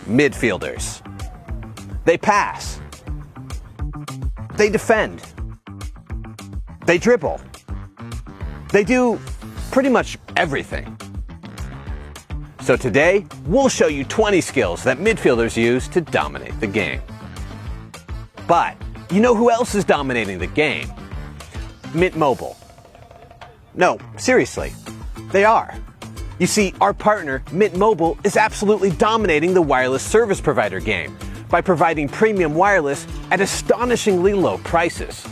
midfielders. They pass. They defend. They dribble. They do pretty much everything. So today, we'll show you 20 skills that midfielders use to dominate the game. But you know who else is dominating the game? Mint Mobile. No, seriously, they are. You see, our partner, Mint Mobile, is absolutely dominating the wireless service provider game by providing premium wireless at astonishingly low prices.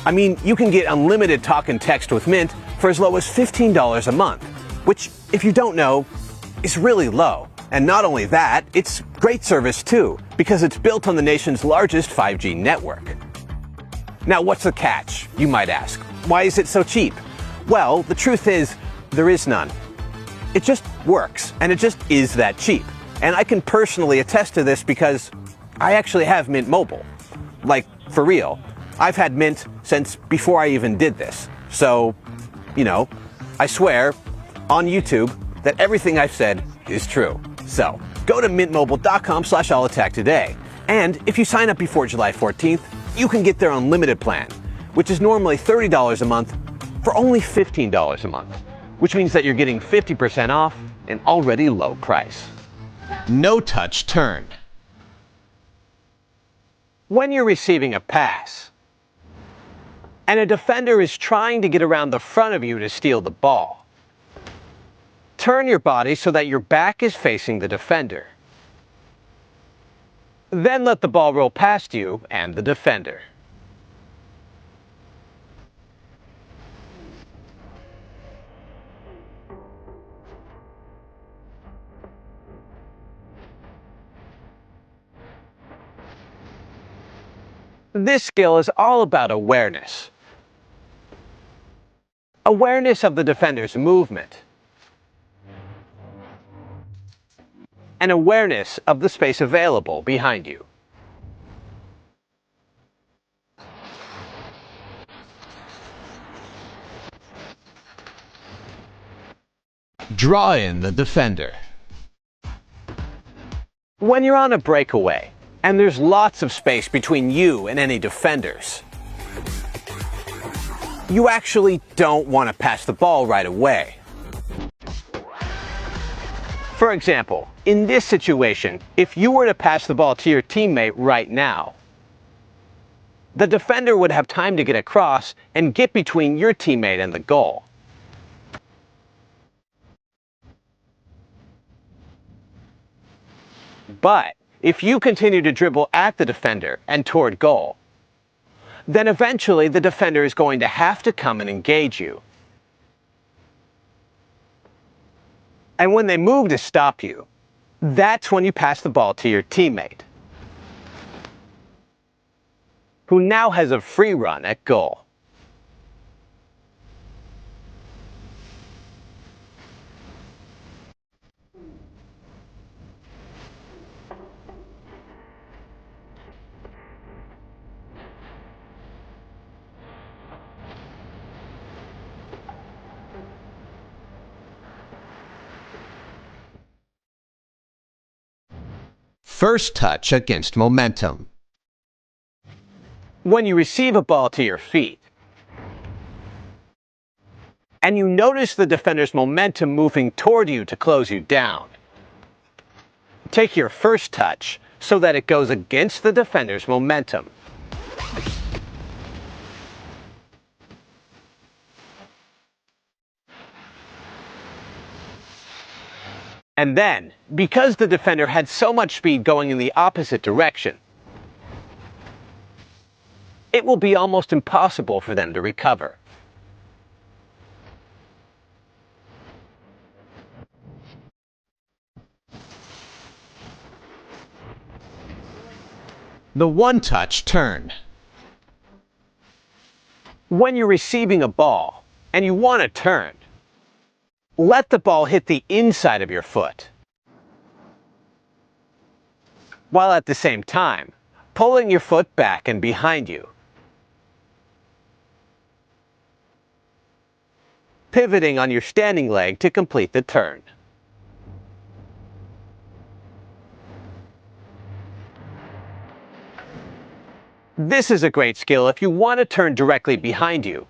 I mean, you can get unlimited talk and text with Mint for as low as $15 a month, which, if you don't know, is really low. And not only that, it's great service too, because it's built on the nation's largest 5G network. Now, what's the catch, you might ask? Why is it so cheap? Well, the truth is, there is none. It just works, and it just is that cheap. And I can personally attest to this because I actually have Mint Mobile. Like, for real. I've had Mint since before I even did this. So, you know, I swear on YouTube that everything I've said is true. So, go to mintmobile.com/allattack today. And if you sign up before July 14th, you can get their unlimited plan, which is normally $30 a month for only $15 a month, which means that you're getting 50% off an already low price. No-touch turn. When you're receiving a pass, and a defender is trying to get around the front of you to steal the ball, turn your body so that your back is facing the defender. Then let the ball roll past you and the defender. This skill is all about awareness. Awareness of the defender's movement. And awareness of the space available behind you. Draw in the defender. When you're on a breakaway, and there's lots of space between you and any defenders, you actually don't want to pass the ball right away. For example, in this situation, if you were to pass the ball to your teammate right now, the defender would have time to get across and get between your teammate and the goal. But if you continue to dribble at the defender and toward goal, then eventually the defender is going to have to come and engage you. And when they move to stop you, that's when you pass the ball to your teammate, who now has a free run at goal. First touch against momentum. When you receive a ball to your feet, and you notice the defender's momentum moving toward you to close you down, take your first touch so that it goes against the defender's momentum. And then, because the defender had so much speed going in the opposite direction, it will be almost impossible for them to recover. The one-touch turn. When you're receiving a ball and you want to turn, let the ball hit the inside of your foot, while at the same time pulling your foot back and behind you, pivoting on your standing leg to complete the turn. This is a great skill if you want to turn directly behind you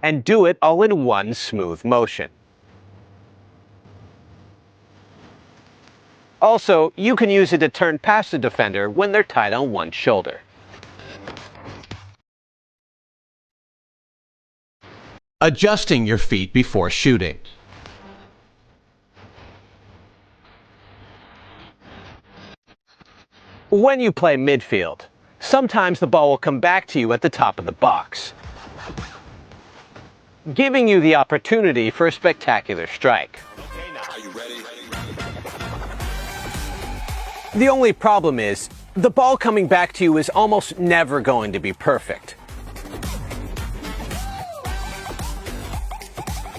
and do it all in one smooth motion. Also, you can use it to turn past the defender when they're tied on one shoulder. Adjusting your feet before shooting. When you play midfield, sometimes the ball will come back to you at the top of the box, giving you the opportunity for a spectacular strike. Okay, now, are you ready? The only problem is, the ball coming back to you is almost never going to be perfect.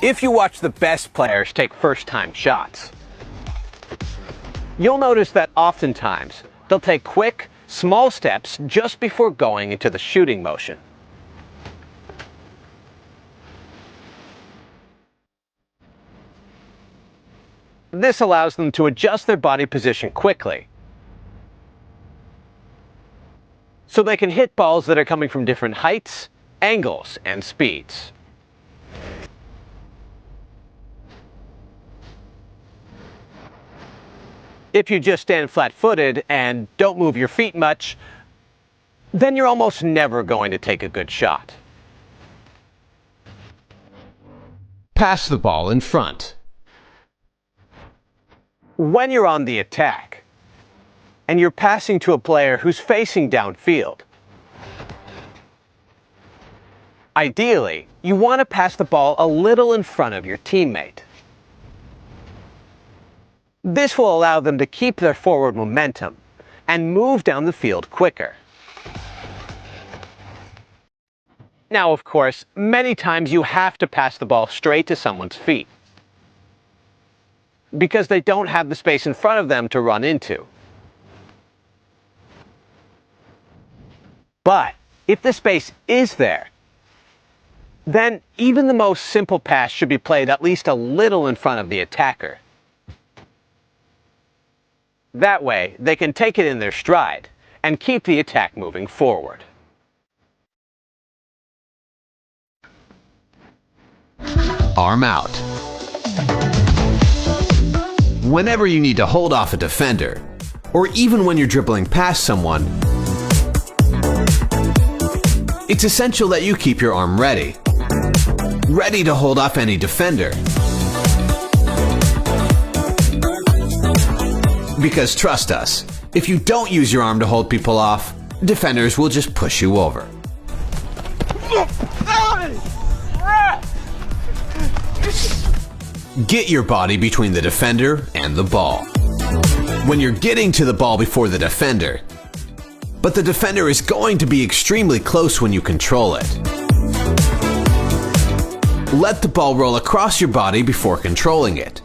If you watch the best players take first-time shots, you'll notice that oftentimes they'll take quick, small steps just before going into the shooting motion. This allows them to adjust their body position quickly, so they can hit balls that are coming from different heights, angles, and speeds. If you just stand flat-footed and don't move your feet much, then you're almost never going to take a good shot. Pass the ball in front. When you're on the attack, and you're passing to a player who's facing downfield, ideally, you want to pass the ball a little in front of your teammate. This will allow them to keep their forward momentum and move down the field quicker. Now, of course, many times you have to pass the ball straight to someone's feet, because they don't have the space in front of them to run into. But if the space is there, then even the most simple pass should be played at least a little in front of the attacker. That way, they can take it in their stride and keep the attack moving forward. Arm out. Whenever you need to hold off a defender, or even when you're dribbling past someone, it's essential that you keep your arm ready to hold off any defender. Because trust us, if you don't use your arm to hold people off, defenders will just push you over. Get your body between the defender and the ball. When you're getting to the ball before the defender, but the defender is going to be extremely close when you control it, let the ball roll across your body before controlling it.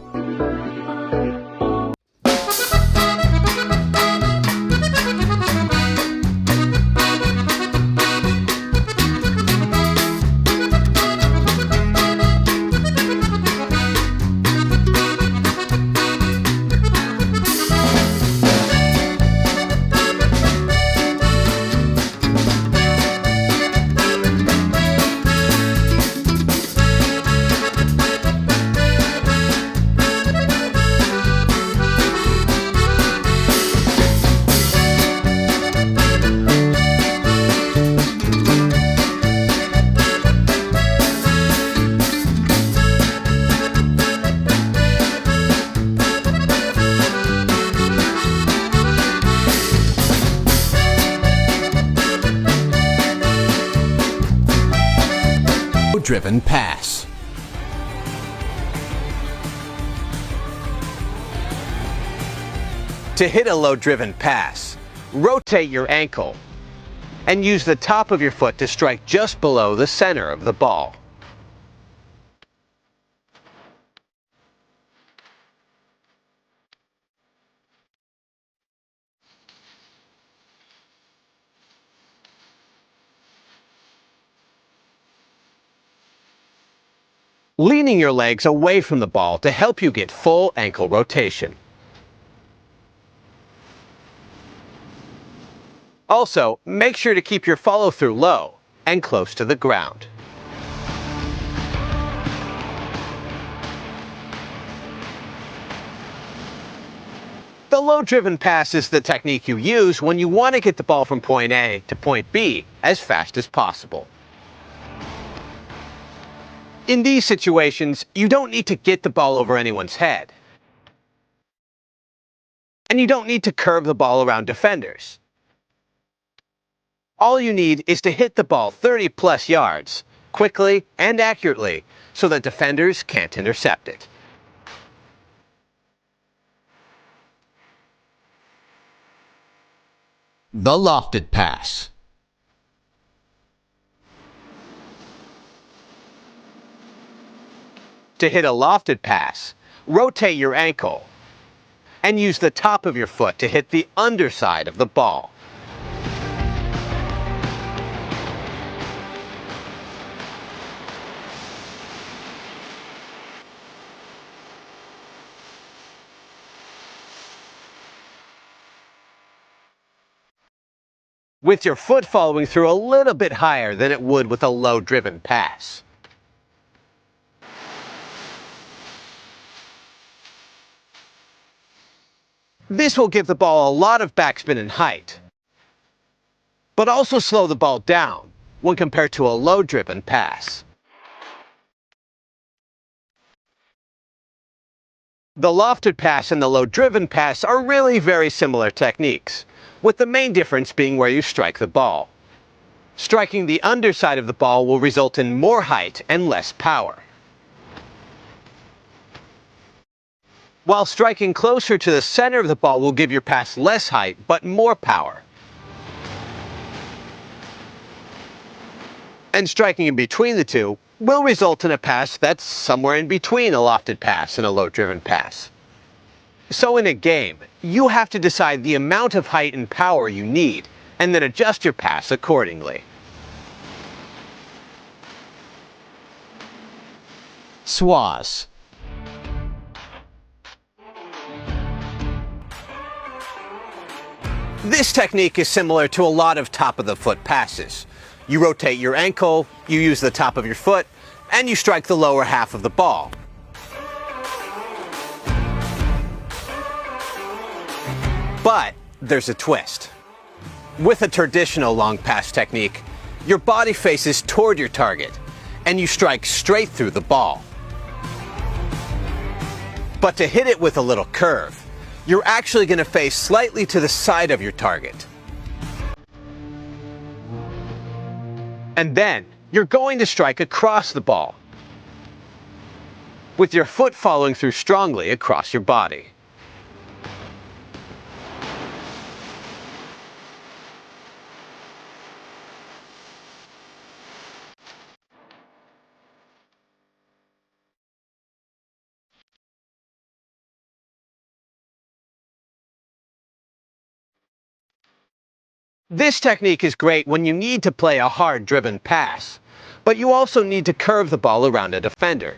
Driven pass. To hit a low-driven pass, rotate your ankle and use the top of your foot to strike just below the center of the ball. Leaning your legs away from the ball to help you get full ankle rotation. Also, make sure to keep your follow-through low and close to the ground. The low-driven pass is the technique you use when you want to get the ball from point A to point B as fast as possible. In these situations, you don't need to get the ball over anyone's head. And you don't need to curve the ball around defenders. All you need is to hit the ball 30+ yards, quickly and accurately, so that defenders can't intercept it. The lofted pass. To hit a lofted pass, rotate your ankle and use the top of your foot to hit the underside of the ball. With your foot following through a little bit higher than it would with a low-driven pass. This will give the ball a lot of backspin and height, but also slow the ball down when compared to a low-driven pass. The lofted pass and the low-driven pass are really very similar techniques, with the main difference being where you strike the ball. Striking the underside of the ball will result in more height and less power, while striking closer to the center of the ball will give your pass less height but more power. And striking in between the two will result in a pass that's somewhere in between a lofted pass and a low-driven pass. So in a game, you have to decide the amount of height and power you need, and then adjust your pass accordingly. Swaz. This technique is similar to a lot of top-of-the-foot passes. You rotate your ankle, you use the top of your foot, and you strike the lower half of the ball. But there's a twist. With a traditional long pass technique, your body faces toward your target, and you strike straight through the ball. But to hit it with a little curve, you're actually going to face slightly to the side of your target. And then, you're going to strike across the ball, with your foot following through strongly across your body. This technique is great when you need to play a hard-driven pass, but you also need to curve the ball around a defender.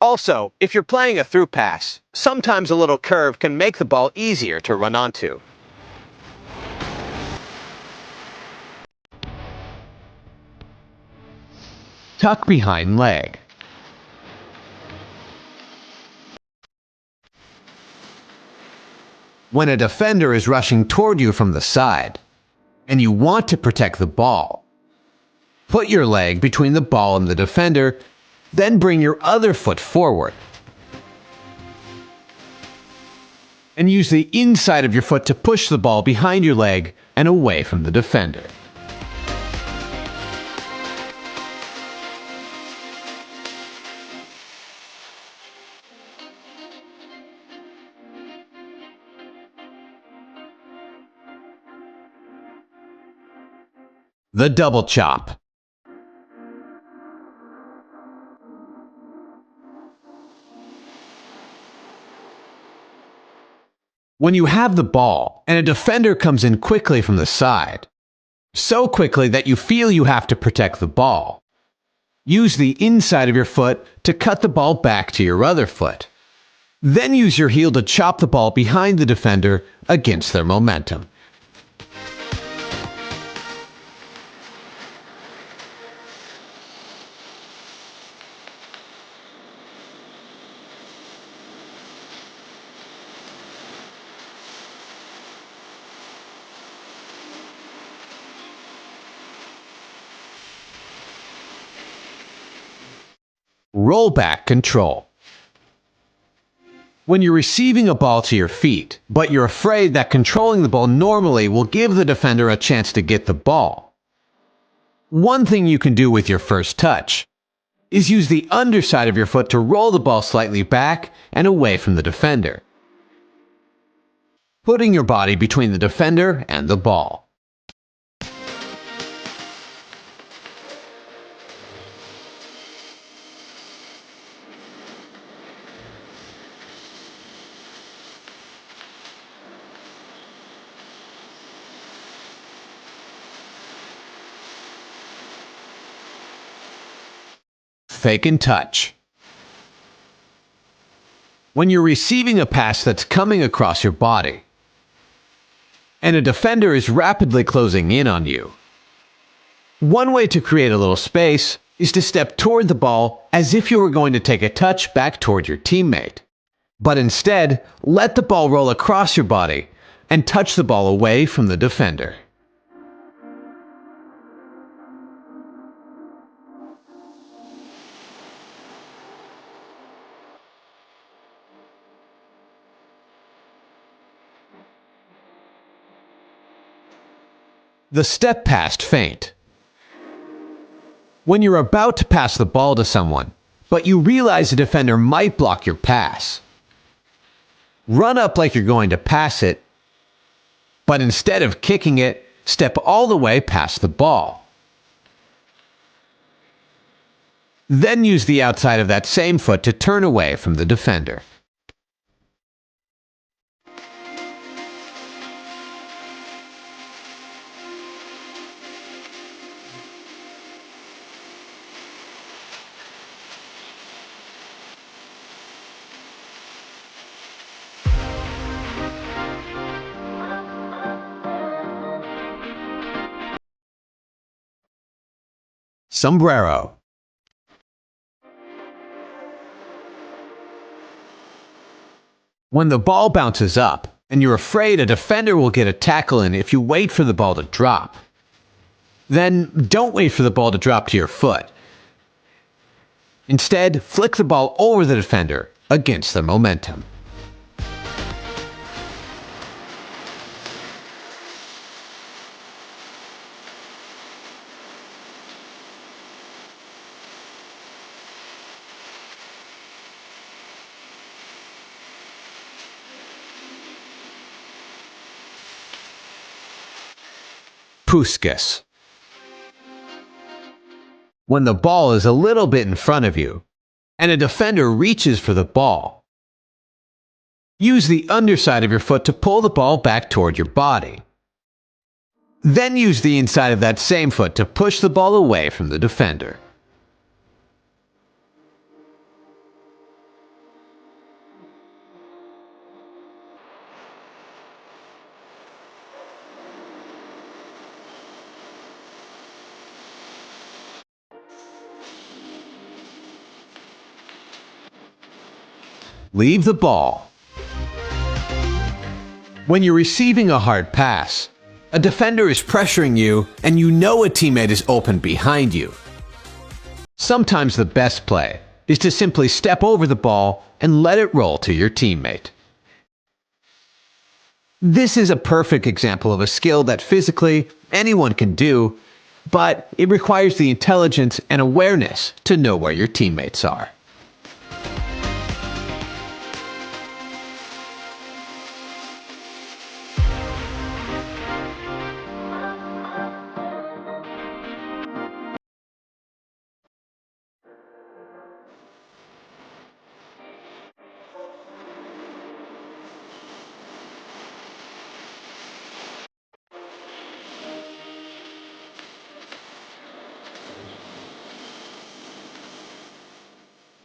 Also, if you're playing a through pass, sometimes a little curve can make the ball easier to run onto. Tuck behind leg. When a defender is rushing toward you from the side, and you want to protect the ball, put your leg between the ball and the defender, then bring your other foot forward. And use the inside of your foot to push the ball behind your leg and away from the defender. The double chop. When you have the ball and a defender comes in quickly from the side, so quickly that you feel you have to protect the ball, use the inside of your foot to cut the ball back to your other foot. Then use your heel to chop the ball behind the defender against their momentum. Rollback control. When you're receiving a ball to your feet, but you're afraid that controlling the ball normally will give the defender a chance to get the ball. One thing you can do with your first touch is use the underside of your foot to roll the ball slightly back and away from the defender, putting your body between the defender and the ball. Fake and touch. When you're receiving a pass that's coming across your body, and a defender is rapidly closing in on you, one way to create a little space is to step toward the ball as if you were going to take a touch back toward your teammate. But instead, let the ball roll across your body and touch the ball away from the defender. The step past feint. When you're about to pass the ball to someone, but you realize the defender might block your pass, run up like you're going to pass it, but instead of kicking it, step all the way past the ball. Then use the outside of that same foot to turn away from the defender. Sombrero. When the ball bounces up, and you're afraid a defender will get a tackle in if you wait for the ball to drop, then don't wait for the ball to drop to your foot. Instead, flick the ball over the defender against the momentum. Puskas. When the ball is a little bit in front of you, and a defender reaches for the ball, use the underside of your foot to pull the ball back toward your body. Then use the inside of that same foot to push the ball away from the defender. Leave the ball. When you're receiving a hard pass, a defender is pressuring you and you know a teammate is open behind you. Sometimes the best play is to simply step over the ball and let it roll to your teammate. This is a perfect example of a skill that physically anyone can do, but it requires the intelligence and awareness to know where your teammates are.